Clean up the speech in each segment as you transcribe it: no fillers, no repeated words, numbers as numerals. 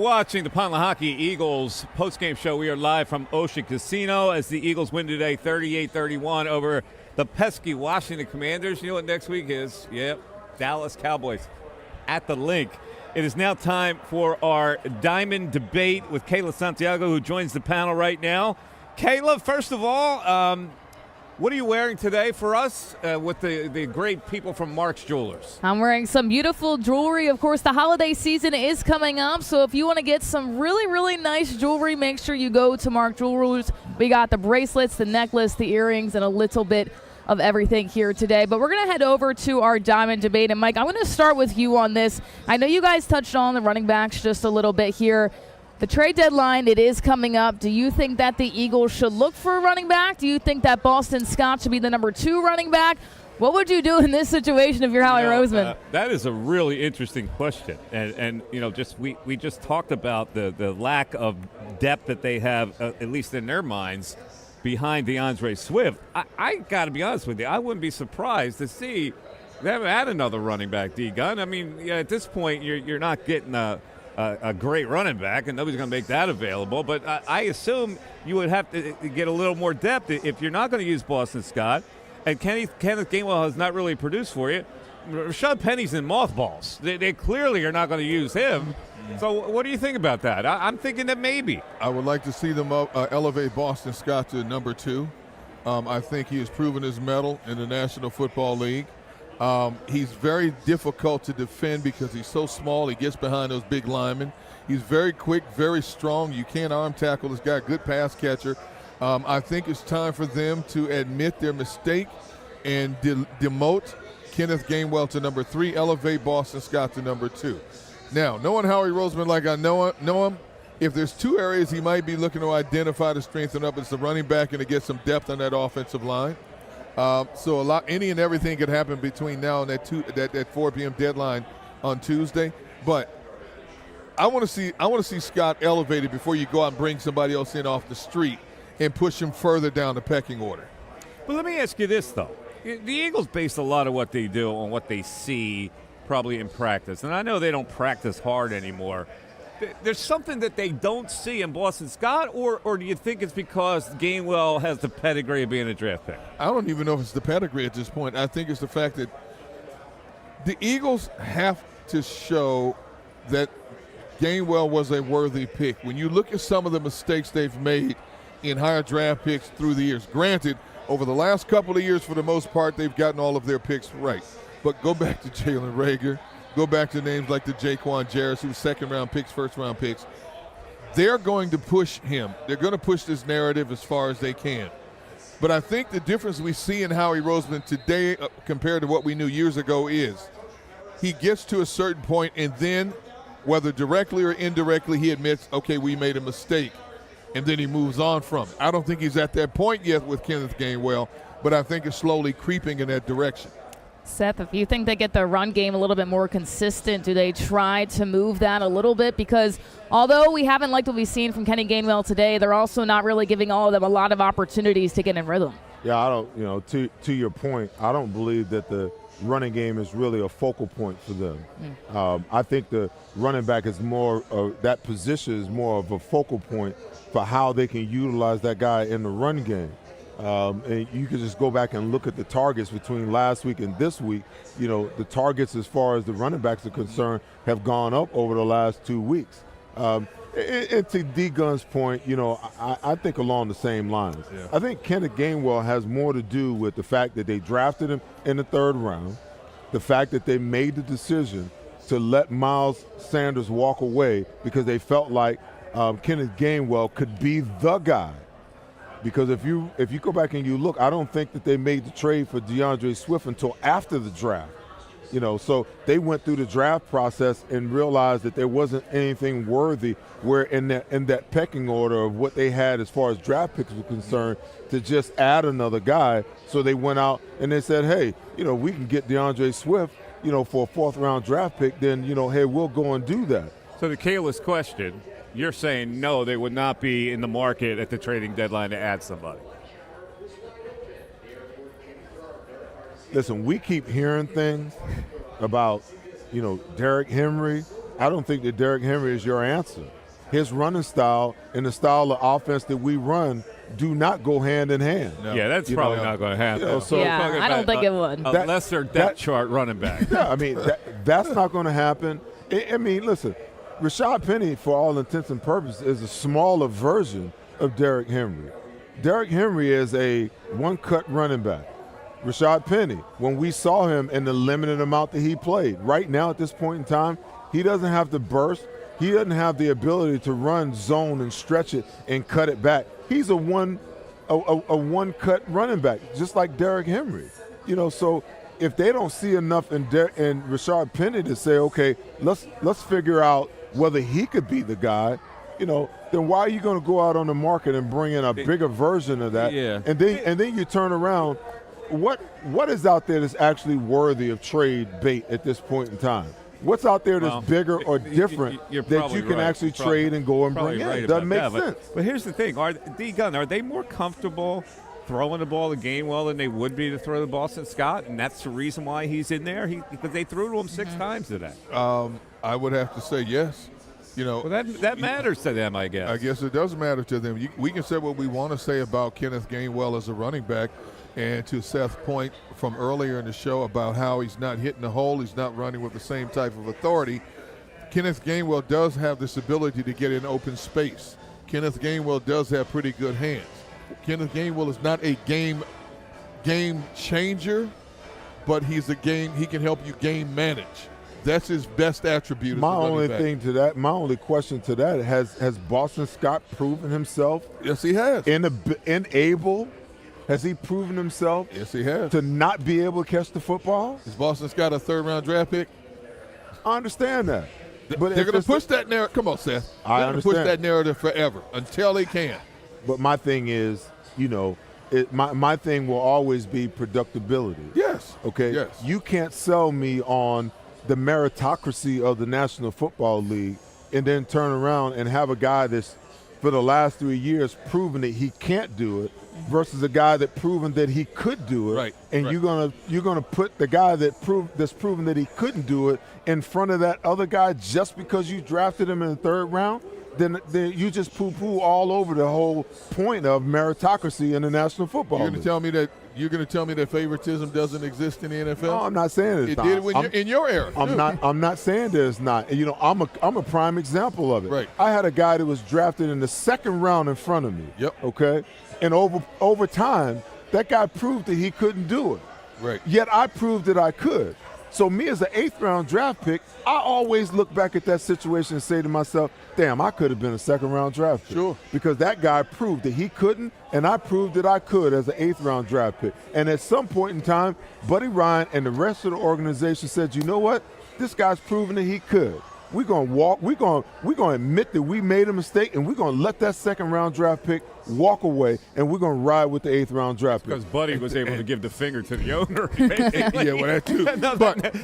watching the Pond Hockey Eagles postgame show. We are live from Ocean Casino as the Eagles win today 38-31 over the pesky Washington Commanders. You know what next week is? Yep, Dallas Cowboys at the link. It is now time for our Diamond Debate with Kayla Santiago, who joins the panel right now. Kayla, first of all, what are you wearing today for us with the great people from Mark's Jewelers? I'm wearing some beautiful jewelry. Of course, the holiday season is coming up, so if you want to get some really, really nice jewelry, make sure you go to Mark's Jewelers. We got the bracelets, the necklace, the earrings, and a little bit of everything here today. But we're going to head over to our Diamond Debate. And, Mike, I'm going to start with you on this. I know you guys touched on the running backs just a little bit here. The trade deadline, it is coming up. Do you think that the Eagles should look for a running back? Do you think that Boston Scott should be the number 2 running back? What would you do in this situation if you're Howie Roseman? That is a really interesting question. And you know, just we just talked about the lack of depth that they have, at least in their minds, behind DeAndre Swift. I got to be honest with you. I wouldn't be surprised to see they haven't had another running back, D-Gun. I mean, yeah, at this point, you're not getting a great running back, and nobody's going to make that available. But I assume you would have to get a little more depth if you're not going to use Boston Scott. And Kenneth Gainwell has not really produced for you. Rashad Penny's in mothballs. They clearly are not going to use him. So what do you think about that? I'm thinking that maybe. I would like to see them elevate Boston Scott to number 2. I think he has proven his mettle in the National Football League. He's very difficult to defend because he's so small. He gets behind those big linemen. He's very quick, very strong. You can't arm tackle this guy. Good pass catcher. I think it's time for them to admit their mistake and demote Kenneth Gainwell to number 3, elevate Boston Scott to number 2. Now, knowing Howie Roseman like I know him, if there's 2 areas he might be looking to identify to strengthen up, it's the running back and to get some depth on that offensive line. So any and everything could happen between now and that 4 p.m. deadline on Tuesday. But I want to see Scott elevated before you go out and bring somebody else in off the street and push him further down the pecking order. Well, let me ask you this, though. The Eagles base a lot of what they do on what they see probably in practice. And I know they don't practice hard anymore. There's something that they don't see in Boston Scott, or do you think it's because Gainwell has the pedigree of being a draft pick? I don't even know if it's the pedigree at this point. I think it's the fact that the Eagles have to show that Gainwell was a worthy pick. When you look at some of the mistakes they've made in higher draft picks through the years, granted, over the last couple of years, for the most part, they've gotten all of their picks right. But go back to Jalen Reagor. Go back to names like the Jaquan Jarris, who's second-round picks, first-round picks. They're going to push him. They're going to push this narrative as far as they can. But I think the difference we see in Howie Roseman today compared to what we knew years ago is he gets to a certain point, and then, whether directly or indirectly, he admits, okay, we made a mistake, and then he moves on from it. I don't think he's at that point yet with Kenneth Gainwell, but I think it's slowly creeping in that direction. Seth, if you think they get their run game a little bit more consistent, do they try to move that a little bit? Because although we haven't liked what we've seen from Kenny Gainwell today, they're also not really giving all of them a lot of opportunities to get in rhythm. Yeah, I don't, to your point, I don't believe that the running game is really a focal point for them. I think the running back is more, that position is more of a focal point for how they can utilize that guy in the run game. And you can just go back and look at the targets between last week and this week. You know, the targets as far as the running backs are concerned have gone up over the last 2 weeks. And to D-Gun's point, I think along the same lines. Yeah. I think Kenneth Gainwell has more to do with the fact that they drafted him in the 3rd round, the fact that they made the decision to let Miles Sanders walk away because they felt like Kenneth Gainwell could be the guy. Because if you go back and you look, I don't think that they made the trade for DeAndre Swift until after the draft. So they went through the draft process and realized that there wasn't anything worthy where in that pecking order of what they had as far as draft picks were concerned to just add another guy. So they went out and they said, hey, we can get DeAndre Swift, for a 4th round draft pick, then, hey, we'll go and do that. So the Kayla's question, you're saying no, they would not be in the market at the trading deadline to add somebody. Listen, we keep hearing things about, Derrick Henry I don't think that Derrick Henry is your answer. His running style and the style of offense that we run do not go hand in hand. No. Yeah, that's probably not going to happen. I don't think it would. A lesser depth chart running back. Yeah, I mean, that's not going to happen. I mean, listen, Rashad Penny, for all intents and purposes, is a smaller version of Derrick Henry. Derrick Henry is a one-cut running back. Rashad Penny, when we saw him in the limited amount that he played, right now at this point in time, he doesn't have to burst. He doesn't have the ability to run zone and stretch it and cut it back. He's a one-cut running back, just like Derrick Henry. You know, so if they don't see enough in Rashad Penny to say, okay, let's figure out whether he could be the guy, you know, then why are you going to go out on the market and bring in a bigger version of that? Yeah. And then you turn around. What is out there that's actually worthy of trade bait at this point in time? What's out there that's bigger or different that you can actually trade and go and bring in? It doesn't make sense. But here's the thing. D-Gun, are they more comfortable throwing the ball to Gainwell than they would be to throw the Boston Scott? And that's the reason why he's in there? Because they threw to him 6 times today. I would have to say yes. You know, well, that matters to them, I guess. I guess it does matter to them. We can say what we want to say about Kenneth Gainwell as a running back, and to Seth's point from earlier in the show about how he's not hitting the hole, he's not running with the same type of authority. Kenneth Gainwell does have this ability to get in open space. Kenneth Gainwell does have pretty good hands. Kenneth Gainwell is not a game changer, but he can help you game manage. That's his best attribute. My only question to that, has Boston Scott proven himself? Yes, he has. Has he proven himself? Yes, he has. To not be able to catch the football? Is Boston Scott a 3rd-round draft pick? I understand that. But they're going to push that narrative. Come on, Seth. I understand. Push that narrative forever until they can. But my thing is, you know, my thing will always be predictability. Yes. Okay? Yes. You can't sell me on the meritocracy of the National Football League and then turn around and have a guy that's, for the last 3 years, proven that he can't do it versus a guy that proven that he could do it. Right. And you're gonna put the guy that's proven that he couldn't do it in front of that other guy just because you drafted him in the 3rd round? Then you just poo-poo all over the whole point of meritocracy in the National Football League. You're going to tell me that favoritism doesn't exist in the NFL? No, I'm not saying it's not. It did in your era. I'm not saying that it's not. You know, I'm a prime example of it. Right. I had a guy that was drafted in the 2nd round in front of me. Yep. Okay. And over time, that guy proved that he couldn't do it. Right. Yet I proved that I could. So me as an 8th-round draft pick, I always look back at that situation and say to myself, damn, I could have been a 2nd-round draft pick. Sure. Because that guy proved that he couldn't, and I proved that I could as an 8th-round draft pick. And at some point in time, Buddy Ryan and the rest of the organization said, you know what? This guy's proven that he could. We're going to admit that we made a mistake, and we're going to let that 2nd-round draft pick walk away, and we're going to ride with the 8th-round draft pick. Because Buddy was able to give the finger to the owner. Yeah, well, that too.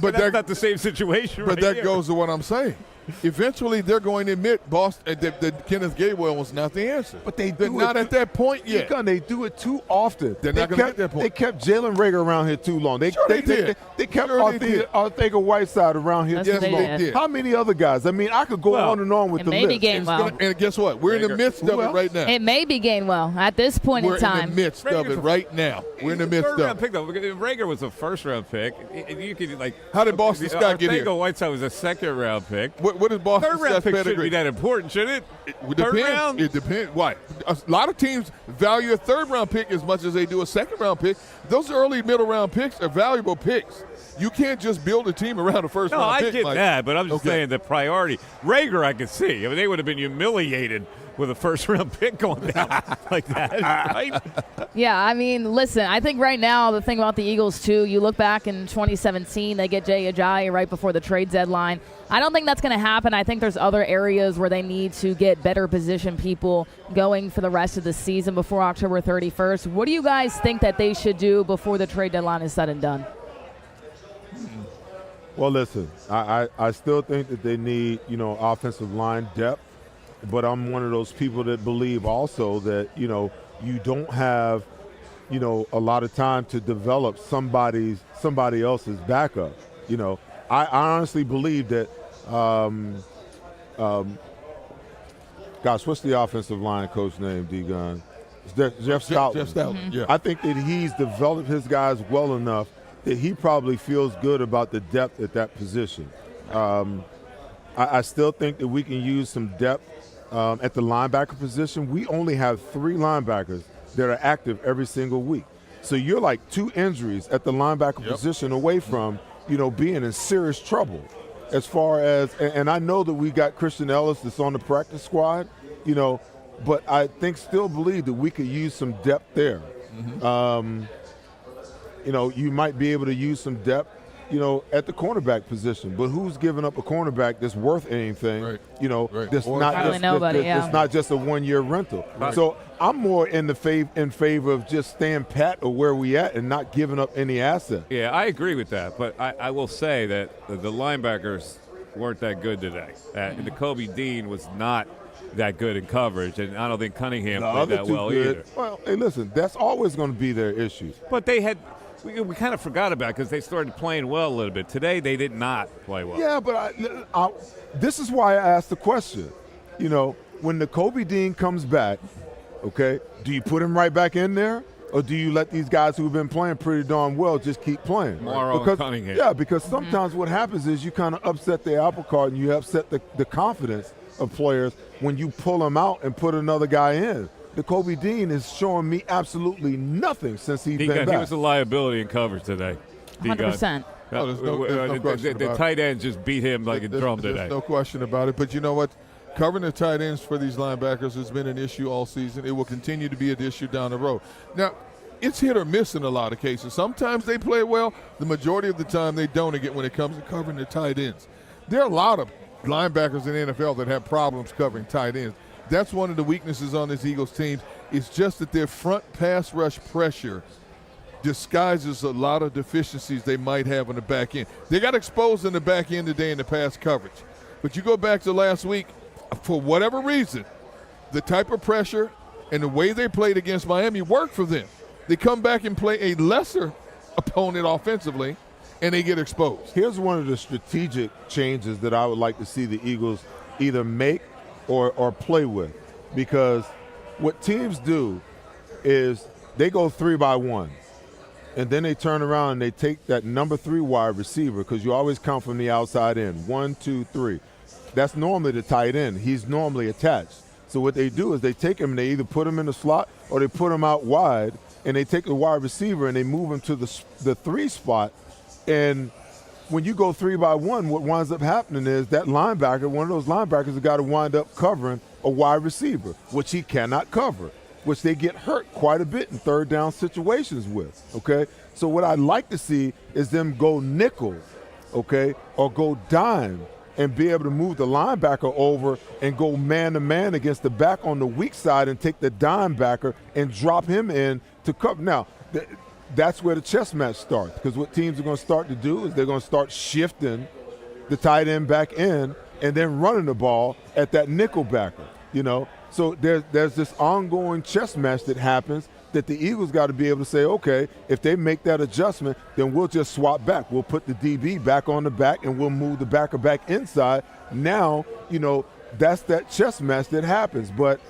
But that's not the same situation. But that goes to what I'm saying. Eventually, they're going to admit Boston that Kenneth Gainwell was not the answer. But they're not at that point yet. They do it too often. They're not going to get that point. They kept Jalen Reagor around here too long. They did. They kept Arthur-Whiteside around here too long. They did. How many other guys? I mean, I could go on and on with the list. Gainwell. And guess what? We're in the midst of it right now. It may be Gainwell at this point in time. We're in the midst of it right now. We're in the midst of it. Pick, though. Reagor was a 1st-round pick. You could how did Boston Scott get here? Arthur-Whiteside was a 2nd-round pick. What is Boston Scott's pick shouldn't be that important, should it? It depends. It depends. Why? A lot of teams value a 3rd-round pick as much as they do a 2nd-round pick. Those early middle-round picks are valuable picks. You can't just build a team around a 1st-round pick. No, I get that, but I'm just saying the priority. Reagor, I could see. I mean, they would have been humiliated with a 1st-round pick going down like that, right? Yeah, I mean, listen, I think right now the thing about the Eagles, too, you look back in 2017, they get Jay Ajayi right before the trade deadline. I don't think that's going to happen. I think there's other areas where they need to get better position people going for the rest of the season before October 31st. What do you guys think that they should do before the trade deadline is said and done? Well, listen, I still think that they need, offensive line depth. But I'm one of those people that believe also that, you don't have, a lot of time to develop somebody else's backup. I honestly believe that Gosh, what's the offensive line coach name, D-Gun? Jeff Stoutland. Jeff Stoutland, yeah. I think that he's developed his guys well enough that he probably feels good about the depth at that position. I still think that we can use some depth at the linebacker position. We only have 3 linebackers that are active every single week. So you're like 2 injuries at the linebacker position away from, being in serious trouble. As far as, and I know that we got Christian Ellis that's on the practice squad, but I still believe that we could use some depth there. You might be able to use some depth, at the cornerback position. But who's giving up a cornerback that's worth anything, Right. That's Or- not Probably just, nobody, that's not just a one-year rental. Right. So I'm more in favor of just staying pat or where we at and not giving up any asset. Yeah, I agree with that, but I will say that the linebackers weren't that good today. The Kobe Dean was not that good in coverage, and I don't think Cunningham The played other that 2 well good. either. Well, hey, listen, that's always going to be their issue. But they had we kind of forgot about it because they started playing well a little bit. Today they did not play well. Yeah, but this is why I asked the question. When the Kobe Dean comes back, okay, do you put him right back in there? Or do you let these guys who've been playing pretty darn well just keep playing? Morrow and Cunningham. Yeah, because sometimes what happens is you kind of upset the apple cart and you upset the confidence of players when you pull them out and put another guy in. The Kobe Dean is showing me absolutely nothing since he's been back. He was a liability in coverage today. 100%. Oh, there's no question the about it. tight ends just beat him like a drum today. There's no question about it. But you know what? Covering the tight ends for these linebackers has been an issue all season. It will continue to be an issue down the road. Now, it's hit or miss in a lot of cases. Sometimes they play well. The majority of the time they don't again when it comes to covering the tight ends. There are a lot of linebackers in the NFL that have problems covering tight ends. That's one of the weaknesses on this Eagles team. It's just that their front pass rush pressure disguises a lot of deficiencies they might have on the back end. They got exposed in the back end today in the pass coverage. But you go back to last week, for whatever reason, the type of pressure and the way they played against Miami worked for them. They come back and play a lesser opponent offensively, and they get exposed. Here's one of the strategic changes that I would like to see the Eagles either make or play with, because what teams do is they go 3-by-1, and then they turn around and they take that number 3 wide receiver, because you always count from the outside in, 1, 2, 3. That's normally the tight end. He's normally attached. So what they do is they take him and they either put him in the slot or they put him out wide, and they take the wide receiver and they move him to the 3 spot. And when you go 3-by-1, what winds up happening is that linebacker, one of those linebackers, has got to wind up covering a wide receiver, which he cannot cover, which they get hurt quite a bit in third down situations with, okay? So what I'd like to see is them go nickel, okay, or go dime and be able to move the linebacker over and go man-to-man against the back on the weak side and take the dime backer and drop him in to cover. Now, that's where the chess match starts, because what teams are going to start to do is they're going to start shifting the tight end back in and then running the ball at that nickel backer, So there's this ongoing chess match that happens that the Eagles got to be able to say, okay, if they make that adjustment, then we'll just swap back. We'll put the DB back on the back and we'll move the backer back inside. Now, that's that chess match that happens. But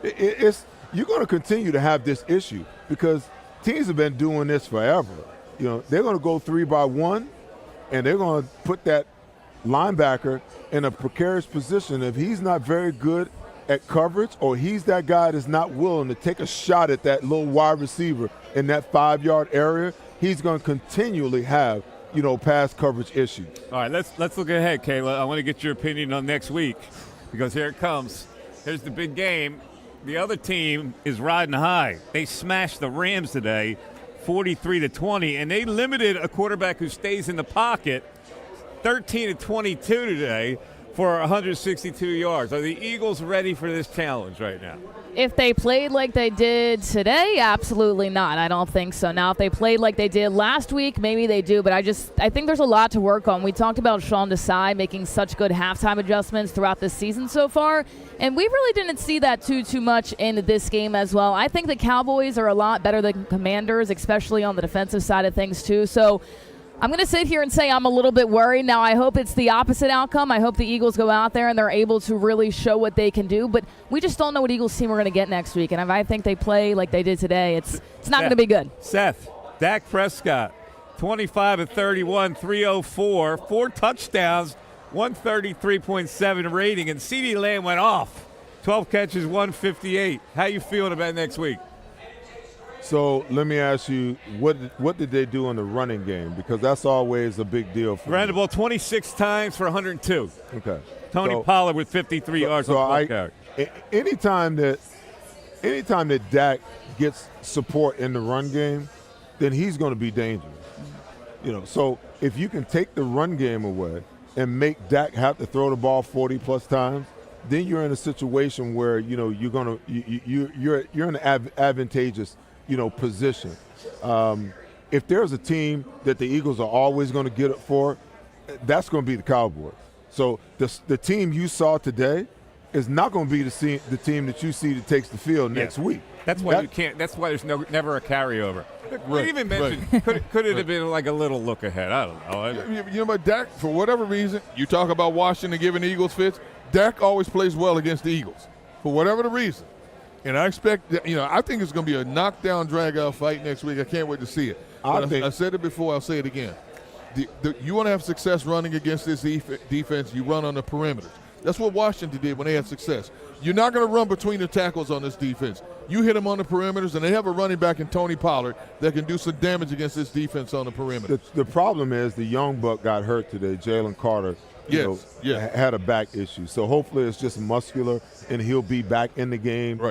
you're going to continue to have this issue because teams have been doing this forever. They're going to go 3-by-1, and they're going to put that linebacker in a precarious position. If he's not very good at coverage, or he's that guy that's not willing to take a shot at that little wide receiver in that 5-yard area, he's going to continually have, pass coverage issues. All right, let's look ahead, Kayla. I want to get your opinion on next week, because here it comes. Here's the big game. The other team is riding high. They smashed the Rams today, 43-20, and they limited a quarterback who stays in the pocket, 13-22 today, for 162 yards. Are the Eagles ready for this challenge right now? If they played like they did today, absolutely not. I don't think so. Now, if they played like they did last week, maybe they do, but I think there's a lot to work on. We talked about Sean Desai making such good halftime adjustments throughout this season so far, and we really didn't see that too much in this game as well. I think the Cowboys are a lot better than Commanders, especially on the defensive side of things too. So I'm going to sit here and say I'm a little bit worried. Now, I hope it's the opposite outcome. I hope the Eagles go out there and they're able to really show what they can do. But we just don't know what Eagles team we're going to get next week. And if I think they play like they did today, it's not going to be good. Seth, Dak Prescott, 25 of 31, 304, 4 touchdowns, 133.7 rating. And CeeDee Lamb went off. 12 catches, 158. How you feeling about next week? So let me ask you, what did they do in the running game? Because that's always a big deal for Ran me. the ball 26 times for 102. Okay. Tony Pollard with 53 yards on the carry. Anytime that Dak gets support in the run game, then he's going to be dangerous. So if you can take the run game away and make Dak have to throw the ball 40+ times, then you're in a situation where you're in an advantageous position. If there's a team that the Eagles are always going to get it for, that's going to be the Cowboys. So the team you saw today is not going to be the team that you see that takes the field next week. That's why you can't. That's why there's never a carryover. We even mentioned could it have been like a little look ahead? I don't know. You know, but Dak, for whatever reason, you talk about Washington giving the Eagles fits. Dak always plays well against the Eagles, for whatever the reason. And I expect, I think it's going to be a knockdown, drag-out fight next week. I can't wait to see it. I said it before. I'll say it again. You want to have success running against this defense, you run on the perimeters. That's what Washington did when they had success. You're not going to run between the tackles on this defense. You hit them on the perimeters, and they have a running back in Tony Pollard that can do some damage against this defense on the perimeter. The problem is the young buck got hurt today, Jalen Carter. Had a back issue. So hopefully it's just muscular and he'll be back in the game,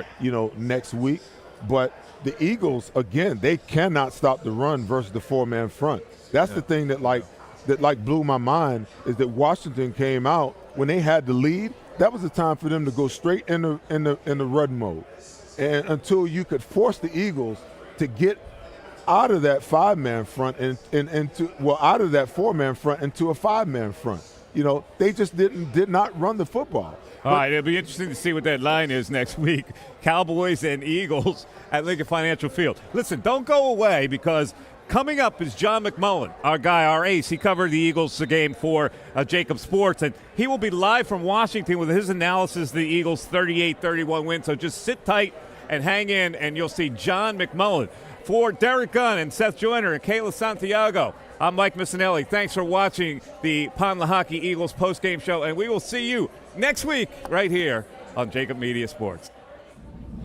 next week. But the Eagles, again, they cannot stop the run versus the 4-man front. That's the thing that blew my mind, is that Washington came out when they had the lead. That was the time for them to go straight in the run mode. And until you could force the Eagles to get out of that 5-man front and out of that 4-man front into a 5-man front. They just did not run the football. All right, it'll be interesting to see what that line is next week. Cowboys and Eagles at Lincoln Financial Field. Listen, don't go away, because coming up is John McMullen, our guy, our ace. He covered the Eagles game for JAKIB Sports, and he will be live from Washington with his analysis of the Eagles' 38-31 win. So just sit tight and hang in, and you'll see John McMullen. For Derek Gunn and Seth Joyner and Kayla Santiago, I'm Mike Missinelli. Thanks for watching the Pond Lehocky Eagles postgame show, and we will see you next week right here on JAKIB Media Sports.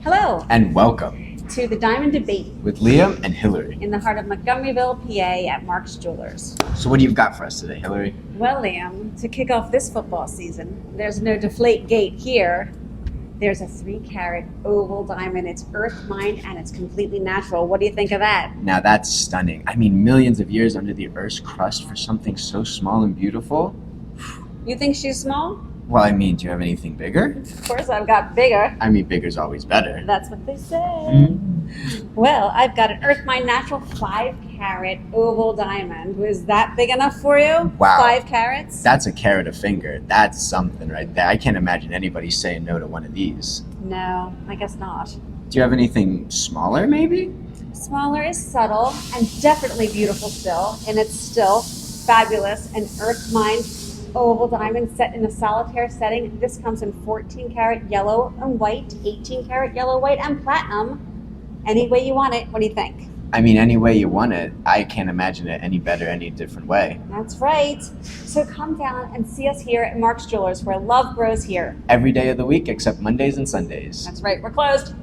Hello. And welcome To the Diamond Debate with Liam and Hillary in the heart of Montgomeryville, PA at Mark's Jewelers. So what do you got for us today, Hillary? Well, Liam, to kick off this football season, there's no deflate gate here. There's a 3-carat oval diamond. It's earth mined and it's completely natural. What do you think of that? Now that's stunning. I mean, millions of years under the Earth's crust for something so small and beautiful. You think she's small? Well, I mean, do you have anything bigger? Of course, I've got bigger. I mean, bigger's always better. That's what they say. Well, I've got an earth mined natural 5-carat oval diamond. Was that big enough for you? Wow. 5 carats? That's a carat a finger. That's something right there. I can't imagine anybody saying no to one of these. No, I guess not. Do you have anything smaller, maybe? Smaller is subtle and definitely beautiful still, and it's still fabulous. An earth mined oval diamond set in a solitaire setting. This comes in 14-carat yellow and white, 18-carat yellow, white, and platinum. Any way you want it. What do you think? I mean, any way you want it. I can't imagine it any better, any different way. That's right. So come down and see us here at Mark's Jewelers, where love grows here. Every day of the week except Mondays and Sundays. That's right. We're closed.